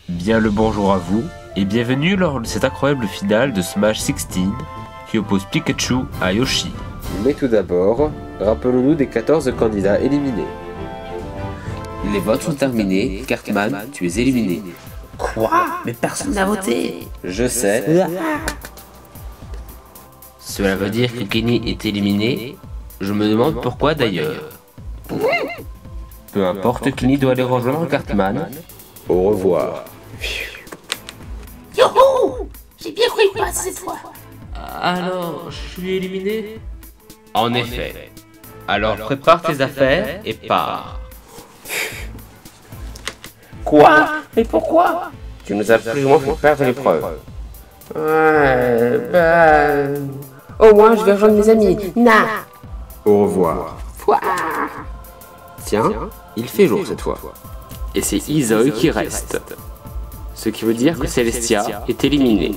Bien le bonjour à vous, et bienvenue lors de cette incroyable finale de Smash 16 qui oppose Pikachu à Yoshi. Mais tout d'abord, rappelons-nous des 14 candidats éliminés. Les votes sont terminés, Cartman, tu es éliminé. Quoi? Mais personne n'a voté. Je sais. Cela veut dire que Kenny est éliminé. Je me demande pourquoi d'ailleurs. Peu importe, Kenny doit aller rejoindre Cartman. Au revoir. Youhou! J'ai bien cru y passer cette fois. Alors, je suis éliminé? En effet. Alors prépare tes affaires et pars. Quoi? Mais pourquoi? Tu nous as absolument fait perdre l'épreuve. Au moins je vais rejoindre mes amis. Nah! Au revoir. Tiens, il fait jour cette fois. Et c'est Izoi qui reste. Ce qui veut dire que Celestia est éliminée.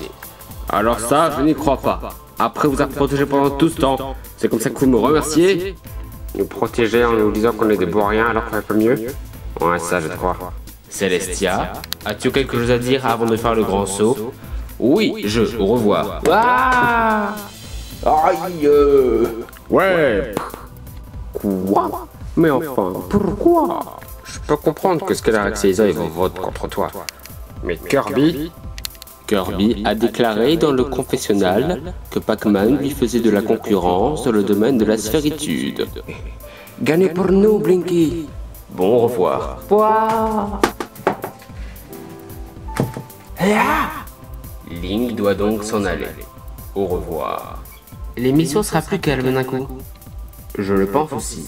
Alors ça, je n'y crois pas. Après vous avoir protégé pendant tout ce temps, c'est comme ça que vous me remerciez? Nous protéger en nous disant qu'on est des bourriens alors qu'on fait pas mieux? Ouais, ça je crois. Celestia, as-tu quelque chose à dire avant de faire le grand saut? Oui, au revoir. Ouais. Quoi? Mais enfin, pourquoi? Je peux comprendre que Skelerex et Izoi vont voter contre toi. Mais Kirby a déclaré dans le confessionnal que Pac-Man lui faisait de la concurrence dans le domaine de la sphéritude. Gagnez pour nous, Blinky. Bon, au revoir. Link doit donc s'en aller. Au revoir. L'émission sera plus calme d'un coup. Je le pense aussi.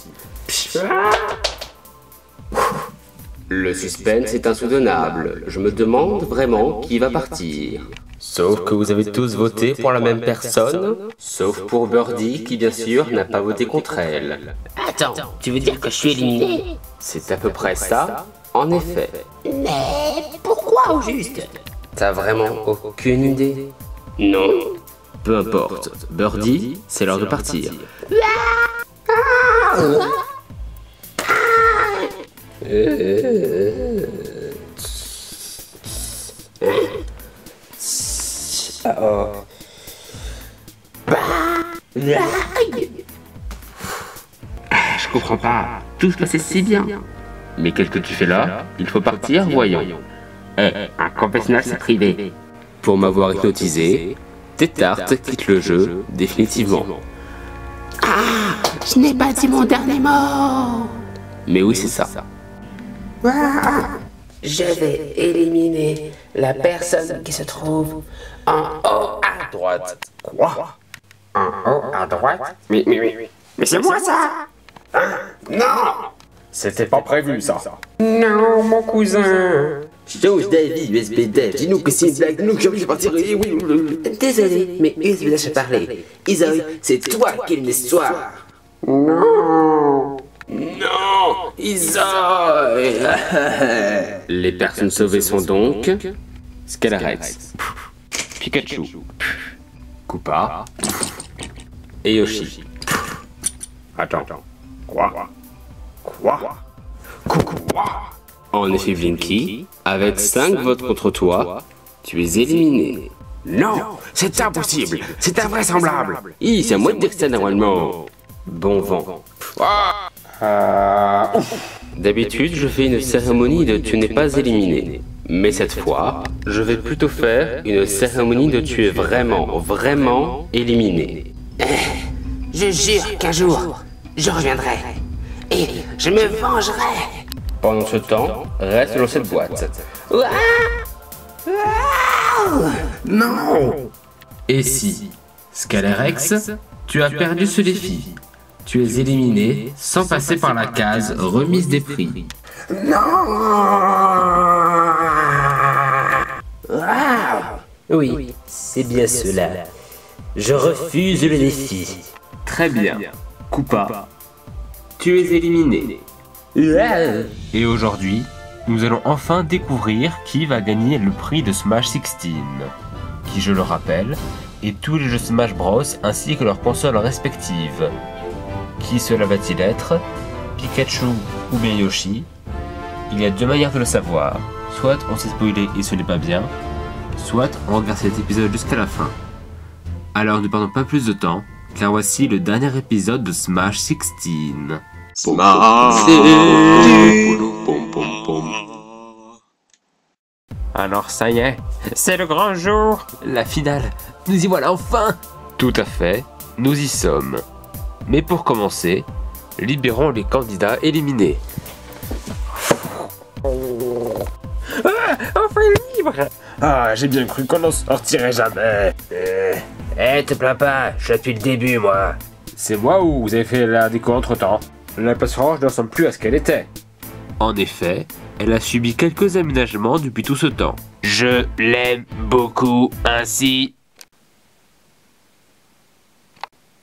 Le suspense est insoutenable. Je me demande vraiment qui va partir. Sauf que vous avez tous voté pour la même personne, sauf pour Birdie qui bien sûr n'a pas voté contre elle. Attends, tu veux dire que je suis éliminé? C'est à peu près ça, en effet. Mais pourquoi au juste? T'as vraiment aucune idée? Non. Peu importe. Birdie, c'est l'heure de partir. Je comprends pas. Tout se passait si bien. Mais qu'est-ce que tu fais là? Il faut partir, voyons. Un confessionnal c'est privé. Pour m'avoir hypnotisé, Tétart quitte le jeu définitivement. Je n'ai pas dit mon dernier mot. Mais oui, c'est ça. Je vais éliminer la personne qui se trouve en haut à droite. Quoi? En haut à droite? Mais c'est moi ça! Non! C'était pas prévu ça. Non, mon cousin. Change d'avis, USB Dev. Dis-nous que c'est une blague, dis-nous que j'ai envie de partir. Désolé, mais Uz me lâche parler. Izoi, c'est toi qui es une histoire. Non! Non! Izoi! Les personnes sauvées sont donc Skelerex, Pikachu, Koopa et Yoshi. Attends. Quoi? En effet, Blinky, avec 5 votes contre toi, tu es éliminé. Non! C'est impossible! C'est invraisemblable! C'est à moi de dire ça normalement. Bon vent. D'habitude, je fais une cérémonie de tu n'es pas éliminé. Mais cette fois, je vais plutôt faire une cérémonie de tu es vraiment éliminé. Je jure qu'un jour, je reviendrai. Et je me vengerai. Pendant ce temps, reste dans cette boîte. Non! Et si, Skelerex, tu as perdu ce défi. Tu es éliminé sans passer par la case remise des prix. Oui, c'est bien cela. Je refuse le défi. Très bien. Koopa, tu es éliminé. Et aujourd'hui, nous allons enfin découvrir qui va gagner le prix de Smash 16, qui, je le rappelle, est tous les jeux Smash Bros ainsi que leurs consoles respectives. Qui cela va-t-il être? Pikachu ou bien Yoshi? Il y a deux manières de le savoir, soit on s'est spoilé et ce n'est pas bien, soit on regarde cet épisode jusqu'à la fin. Alors ne perdons pas plus de temps, car voici le dernier épisode de Smash 16. Alors ça y est, c'est le grand jour. La finale, nous y voilà enfin. Tout à fait, nous y sommes. Mais pour commencer, libérons les candidats éliminés. Enfin libre. Ah, j'ai bien cru qu'on n'en sortirait jamais. Te plains pas, je suis là depuis le début, moi. C'est moi ou vous avez fait la déco entre-temps? La place orange ne ressemble plus à ce qu'elle était. En effet, elle a subi quelques aménagements depuis tout ce temps. Je l'aime beaucoup ainsi.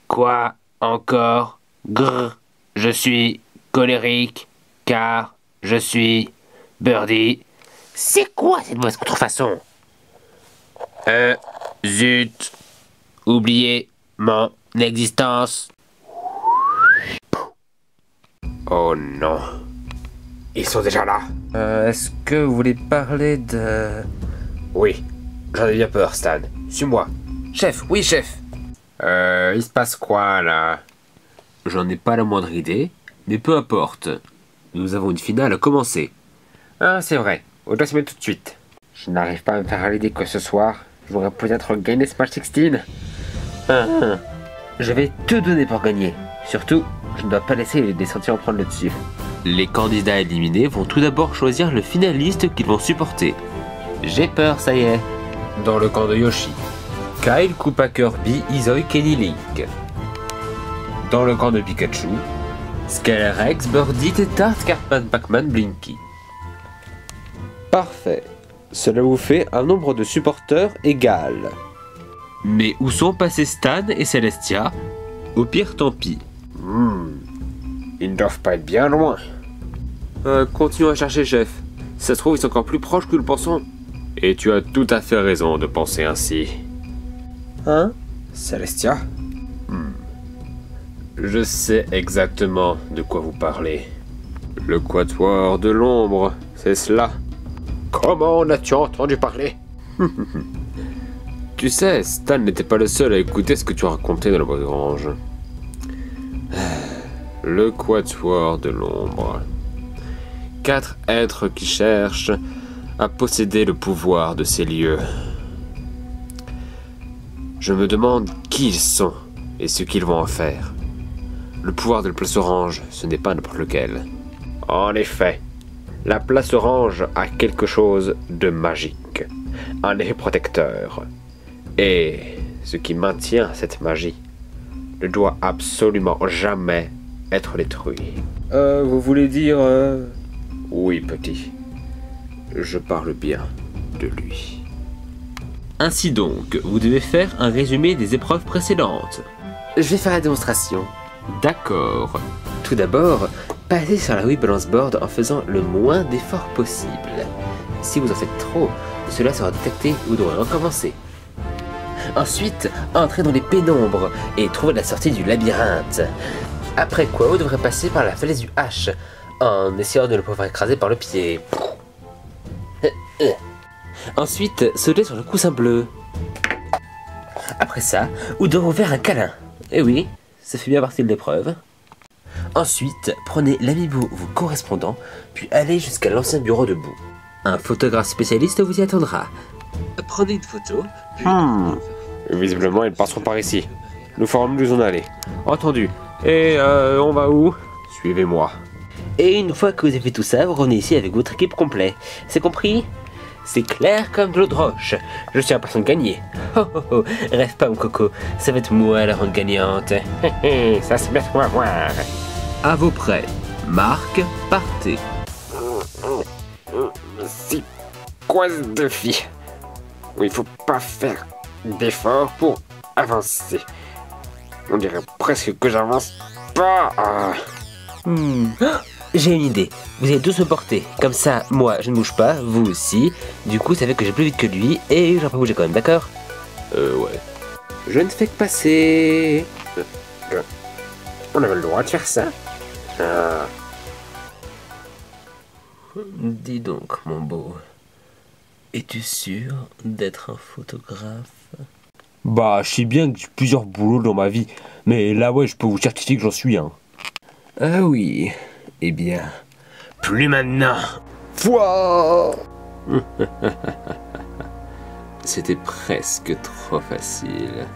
Quoi encore? Grrr. Je suis colérique car je suis Birdie. C'est quoi cette mauvaise contrefaçon? Zut. Oubliez mon existence. Oh non. Ils sont déjà là. Est-ce que vous voulez parler de... Oui, j'en ai bien peur, Stan. Suis-moi. Chef, oui, chef. Il se passe quoi, là? J'en ai pas la moindre idée, mais peu importe. Nous avons une finale à commencer. Ah, c'est vrai. On doit se mettre tout de suite. Je n'arrive pas à me faire à l'idée que ce soir, je voudrais peut-être gagner Smash 16. Je vais tout donner pour gagner. Surtout, je ne dois pas laisser les sentiments prendre le dessus. Les candidats éliminés vont tout d'abord choisir le finaliste qu'ils vont supporter. J'ai peur, ça y est. Dans le camp de Yoshi, Kyle, Koopa, Kirby, Izoi, Kenny, Link. dans le camp de Pikachu, Scalerex, Birdie, Teta, Scarpman, Pac-Man, Blinky. parfait. Cela vous fait un nombre de supporters égal. Mais où sont passés Stan et Celestia? Au pire, tant pis. Ils ne doivent pas être bien loin. Continuons à chercher, chef. Si ça se trouve, ils sont encore plus proches que nous le pensons. Et tu as tout à fait raison de penser ainsi. Hein? Celestia? Je sais exactement de quoi vous parlez. Le Quatuor de l'ombre, c'est cela. Comment en as-tu entendu parler? Tu sais, Stan n'était pas le seul à écouter ce que tu racontais dans la boîte orange. Le Quatuor de l'ombre. 4 êtres qui cherchent à posséder le pouvoir de ces lieux. Je me demande qui ils sont et ce qu'ils vont en faire. Le pouvoir de la place orange, ce n'est pas n'importe lequel. En effet, la place orange a quelque chose de magique. Un effet protecteur. Et ce qui maintient cette magie ne doit absolument jamais être détruit. Vous voulez dire... Oui, petit. Je parle bien de lui. Ainsi donc, vous devez faire un résumé des épreuves précédentes. Je vais faire la démonstration. D'accord. Tout d'abord, passez sur la Wii Balance Board en faisant le moins d'efforts possible. Si vous en faites trop, cela sera détecté et vous devrez recommencer. Ensuite, entrez dans les pénombres et trouvez la sortie du labyrinthe. Après quoi, vous devrez passer par la falaise du H en essayant de ne pas vous faire écraser par le pied. Ensuite, sautez sur le coussin bleu. Après ça, vous devrez vous faire un câlin. Eh oui, ça fait bien partie de l'épreuve. Ensuite, prenez l'amiibo vous correspondant, puis allez jusqu'à l'ancien bureau de boue. Un photographe spécialiste vous y attendra. Prenez une photo, puis... Visiblement, ils passeront par ici. Nous ferons nous en aller. Entendu. Et on va où? Suivez-moi. Et une fois que vous avez fait tout ça, vous revenez ici avec votre équipe complète. C'est compris? C'est clair comme de l'eau de roche. Je suis impatient de gagner. Oh oh oh, rêve pas mon coco, ça va être moi la ronde gagnante. Ça se met à voir. À vos prêts. Marc, partez. C'est quoi ce défi? Il faut pas faire d'efforts pour avancer. On dirait presque que j'avance pas. J'ai une idée. Vous allez tous me porter. Comme ça, moi, je ne bouge pas, vous aussi. Du coup, ça fait que j'ai plus vite que lui et j'en peux bouger quand même, d'accord? Ouais. Je ne fais que passer. On avait le droit de faire ça. Dis donc, mon beau. Es-tu sûr d'être un photographe? Bah, je sais bien que j'ai plusieurs boulots dans ma vie, mais là, ouais, je peux vous certifier que j'en suis un. Ah oui. Eh bien, plus maintenant. Foi. C'était presque trop facile.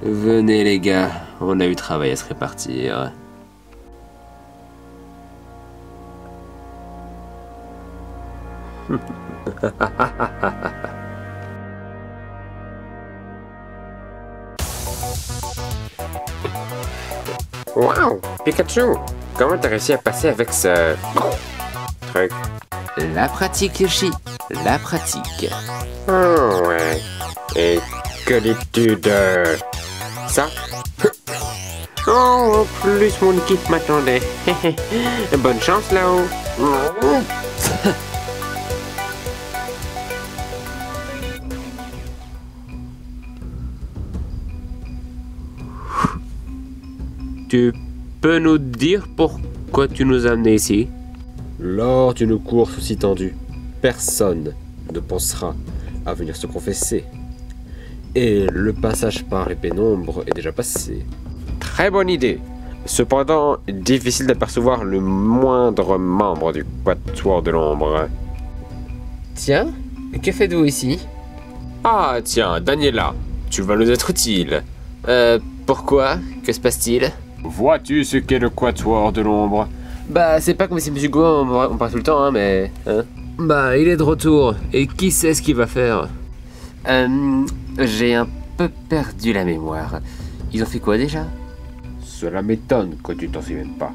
Venez les gars, on a eu travail à se répartir. Waouh, Pikachu, comment t'as réussi à passer avec ce truc? La pratique, Yoshi, la pratique. Oh ouais. Et que dis-tu de ça? Oh, en plus mon équipe m'attendait. Bonne chance là-haut. Tu peux nous dire pourquoi tu nous as amenés ici? Lors d'une course aussi tendue, personne ne pensera à venir se confesser. Et le passage par les pénombres est déjà passé. Très bonne idée. Cependant, difficile d'apercevoir le moindre membre du Quatuor de l'ombre. Tiens, que faites-vous ici? Ah tiens, Daniela, tu vas nous être utile. Pourquoi? Que se passe-t-il? Vois-tu ce qu'est le Quatuor de l'ombre? Bah, c'est pas comme si Monsieur Gouin, on parle tout le temps, hein, mais... Hein? Bah, il est de retour, et qui sait ce qu'il va faire? J'ai un peu perdu la mémoire. Ils ont fait quoi déjà? Cela m'étonne que tu t'en souviennes pas.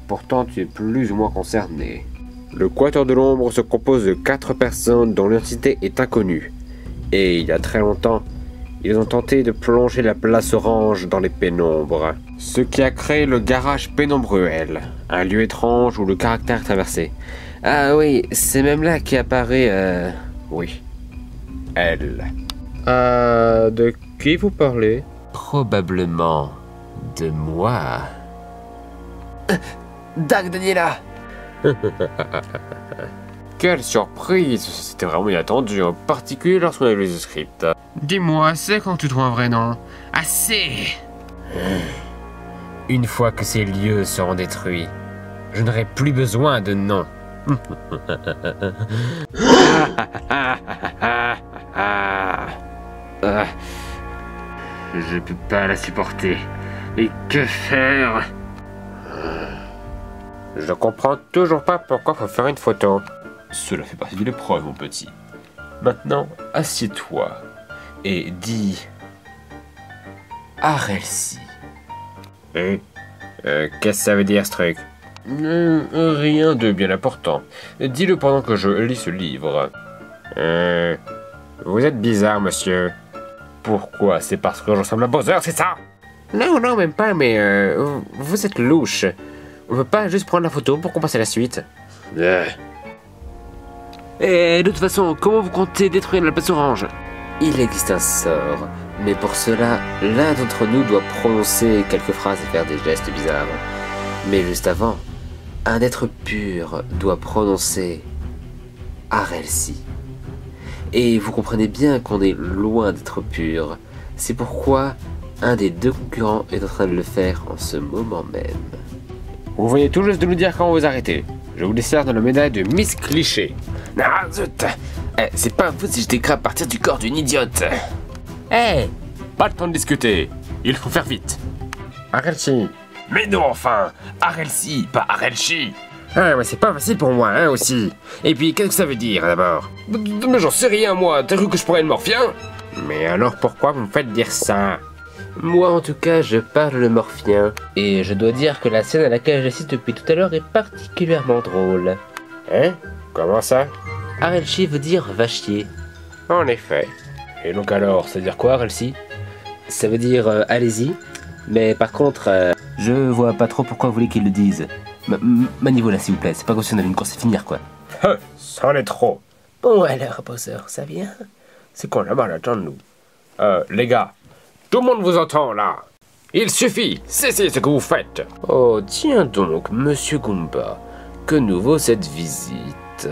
Pourtant, tu es plus ou moins concerné. Le Quatuor de l'ombre se compose de 4 personnes dont l'identité est inconnue. Et il y a très longtemps, ils ont tenté de plonger la place Orange dans les pénombres. Ce qui a créé le garage Pénombruel, un lieu étrange où le caractère est traversé. Ah oui, c'est même là qu'apparaît, Oui, elle. De qui vous parlez? Probablement de moi. Dag Daniela! Quelle surprise! C'était vraiment inattendu, en particulier lorsqu'on a lu le script. Dis-moi, c'est quand tu trouves un vrai nom? Assez! Une fois que ces lieux seront détruits, je n'aurai plus besoin de nom. Je peux pas la supporter. Et que faire? Je comprends toujours pas pourquoi faut faire une photo. Cela fait partie de l'épreuve, mon petit. Maintenant, assieds-toi et dis... Arelsi. Qu'est-ce que ça veut dire ce truc? Rien de bien important. Dis-le pendant que je lis ce livre. Vous êtes bizarre, monsieur. Pourquoi? C'est parce que je ressemble à Bowser, c'est ça? Non, non, même pas, mais vous êtes louche. On peut pas juste prendre la photo pour qu'on passe à la suite. Et de toute façon, comment vous comptez détruire la place Orange? Il existe un sort, mais pour cela, l'un d'entre nous doit prononcer quelques phrases et faire des gestes bizarres. Mais juste avant, un être pur doit prononcer Arelsi. Et vous comprenez bien qu'on est loin d'être pur. C'est pourquoi un des deux concurrents est en train de le faire en ce moment même. Vous venez tout juste de nous dire quand vous arrêtez. Je vous décerne la médaille de Miss Cliché. Ah zut! C'est pas un fou si je décrape à partir du corps d'une idiote. Pas le temps de discuter. Il faut faire vite. Arelsi. Mais non, enfin! Arelsi, pas Arelchi! Ah, mais c'est pas facile pour moi, hein, aussi. Et puis, qu'est-ce que ça veut dire, d'abord? Mais j'en sais rien, moi. T'as cru que je pourrais le morphien? Mais alors, pourquoi vous me faites dire ça? Moi, en tout cas, je parle le morphien. Et je dois dire que la scène à laquelle j'assiste depuis tout à l'heure est particulièrement drôle. Hein? Comment ça? Arelchi veut dire va chier. En effet. Et donc alors, ça veut dire quoi, Arelsi? Ça veut dire allez-y. Mais par contre, Je vois pas trop pourquoi vous voulez qu'ils le disent. Maniez-vous là, s'il vous plaît. C'est pas comme si on avait une course à finir, quoi. Ça en est trop. bon alors, Bowser, ça vient? C'est qu'on a mal à attendre, nous. Les gars, tout le monde vous entend, là. Il suffit, cessez ce que vous faites. Oh, tiens donc, Monsieur Goomba. Que nous vaut cette visite?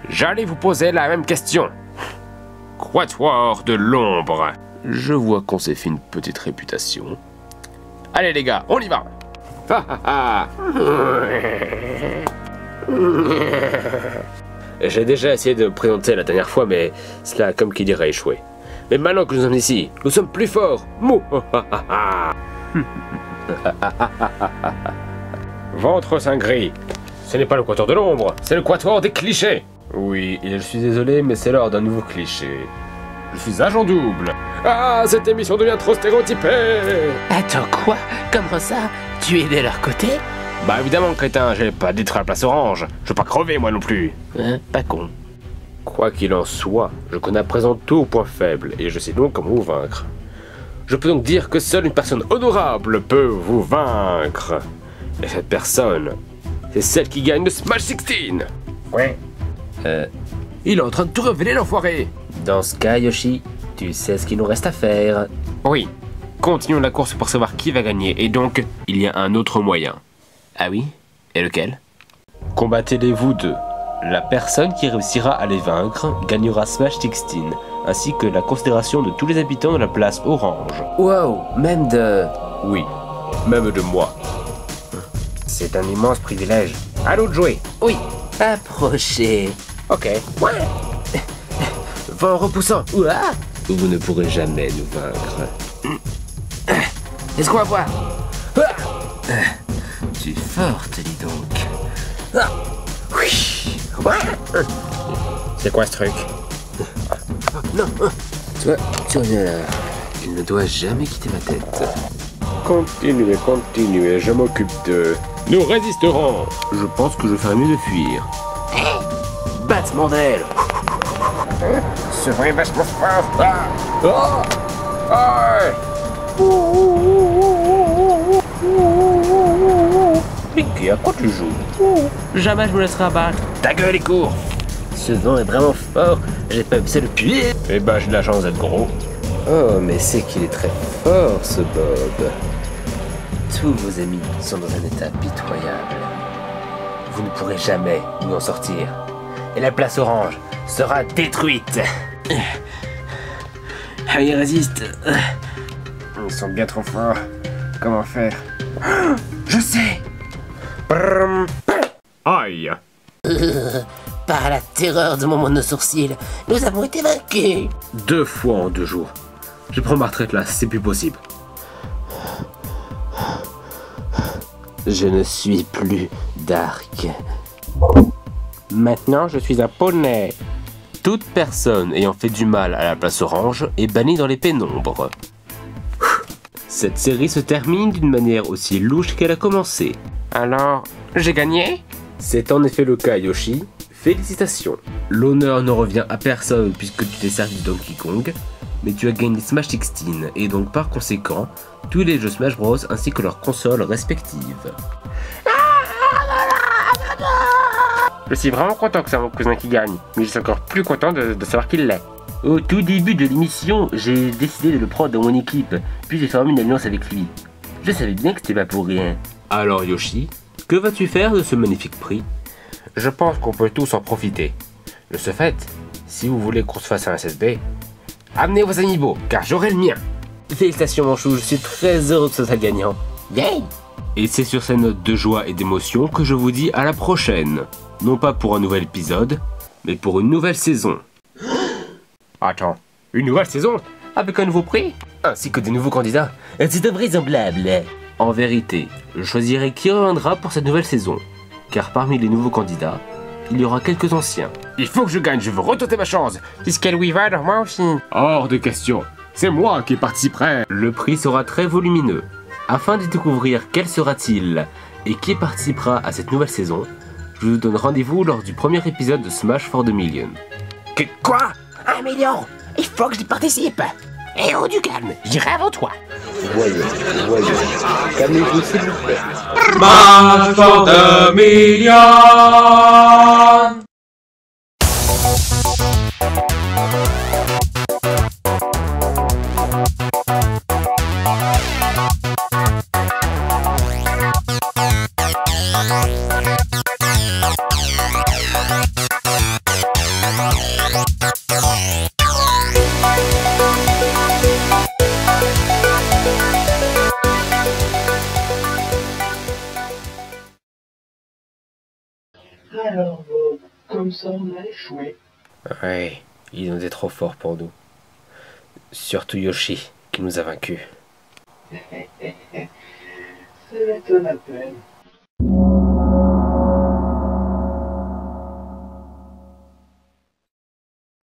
J'allais vous poser la même question. Quatuor de l'ombre. Je vois qu'on s'est fait une petite réputation. Allez les gars, on y va. J'ai déjà essayé de me présenter la dernière fois, mais cela a comme qui dirait échoué. Mais maintenant que nous sommes ici, nous sommes plus forts. Ventre saint gris. Ce n'est pas le Quatuor de l'ombre, c'est le Quatuor des clichés. Oui, et je suis désolé, mais c'est l'heure d'un nouveau cliché. Je suis agent double. Ah, cette émission devient trop stéréotypée. Attends, quoi? Comment ça? Tu es de leur côté? Bah évidemment, crétin, j'ai pas détruire la place orange. Je veux pas crever, moi non plus. Hein? Pas con. Quoi qu'il en soit, je connais à présent tous vos points faibles, et je sais donc comment vous vaincre. Je peux donc dire que seule une personne honorable peut vous vaincre. Et cette personne, c'est celle qui gagne le Smash 16. Ouais. Il est en train de tout révéler, l'enfoiré. Dans ce cas, Yoshi, tu sais ce qu'il nous reste à faire. Oui. Continuons la course pour savoir qui va gagner, et donc, il y a un autre moyen. Ah oui? Et lequel? Combattez-les vous deux. La personne qui réussira à les vaincre gagnera Smash 16, ainsi que la considération de tous les habitants de la place orange. Wow, même de... Oui, même de moi. C'est un immense privilège. À nous de jouer. Oui, approchez. Ok. Va en repoussant. Ouah! Vous ne pourrez jamais nous vaincre. Est-ce qu'on va voir? Tu es forte, dis donc. C'est quoi ce truc? Toi, tu reviens là. Il ne doit jamais quitter ma tête. Continuez, continuez, je m'occupe de... Nous résisterons. Je pense que je ferais mieux de fuir. Battement d'aile. Ce vrai vachement fort. Ah. Oh. Ah. Mickey, à quoi tu joues? Jamais je me laisserai abattre. Ta gueule et cours. Ce vent est vraiment fort. J'ai pas vu ça depuis. Eh ben, j'ai de la chance d'être gros. Oh, mais c'est qu'il est très fort, ce Bob. Tous vos amis sont dans un état pitoyable. Vous ne pourrez jamais nous en sortir. Et la place orange sera détruite. Ah, il résiste. Ils sont bien trop forts. Comment faire? Je sais. Aïe. Par la terreur de mon monosourcil, nous avons été vaincus. 2 fois en 2 jours. Je prends ma retraite là, c'est plus possible. Je ne suis plus Dark. Maintenant, je suis un poney. Toute personne ayant fait du mal à la place orange est bannie dans les pénombres. Cette série se termine d'une manière aussi louche qu'elle a commencé. Alors, j'ai gagné? C'est en effet le cas, Yoshi. Félicitations. L'honneur ne revient à personne puisque tu t'es servi de Donkey Kong, mais tu as gagné Smash 16 et donc par conséquent, tous les jeux Smash Bros ainsi que leurs consoles respectives. Je suis vraiment content que c'est mon cousin qui gagne, mais je suis encore plus content de savoir qu'il l'est. Au tout début de l'émission, j'ai décidé de le prendre dans mon équipe, puis j'ai formé une alliance avec lui. Je savais bien que c'était pas pour rien. Alors Yoshi, que vas-tu faire de ce magnifique prix? Je pense qu'on peut tous en profiter. De ce fait, si vous voulez qu'on se fasse un SSB, amenez vos amiibo, car j'aurai le mien. Félicitations mon chou, je suis très heureux que ce soit gagnant. Yay! Et c'est sur ces notes de joie et d'émotion que je vous dis à la prochaine. Non pas pour un nouvel épisode, mais pour une nouvelle saison. Attends, une nouvelle saison? Avec un nouveau prix, ainsi que des nouveaux candidats. C'est invraisemblable. En vérité, je choisirai qui reviendra pour cette nouvelle saison. Car parmi les nouveaux candidats, il y aura quelques anciens. Il faut que je gagne, je veux retenter ma chance. Puisqu'elle Weaver, moi aussi. Hors de question. C'est moi qui participerai. Le prix sera très volumineux. Afin de découvrir quel sera-t-il et qui participera à cette nouvelle saison, je vous donne rendez-vous lors du premier épisode de Smash for the Million. Quoi? 1 million! Il faut que j'y participe! Et oh du calme, j'irai avant toi! Voyons. Calmez-vous s'il vous plaît. Smash for the Million! Alors, Bob, comme ça on a échoué. Ouais, ils ont été trop forts pour nous. Surtout Yoshi, qui nous a vaincus. Ça m'étonne à peine.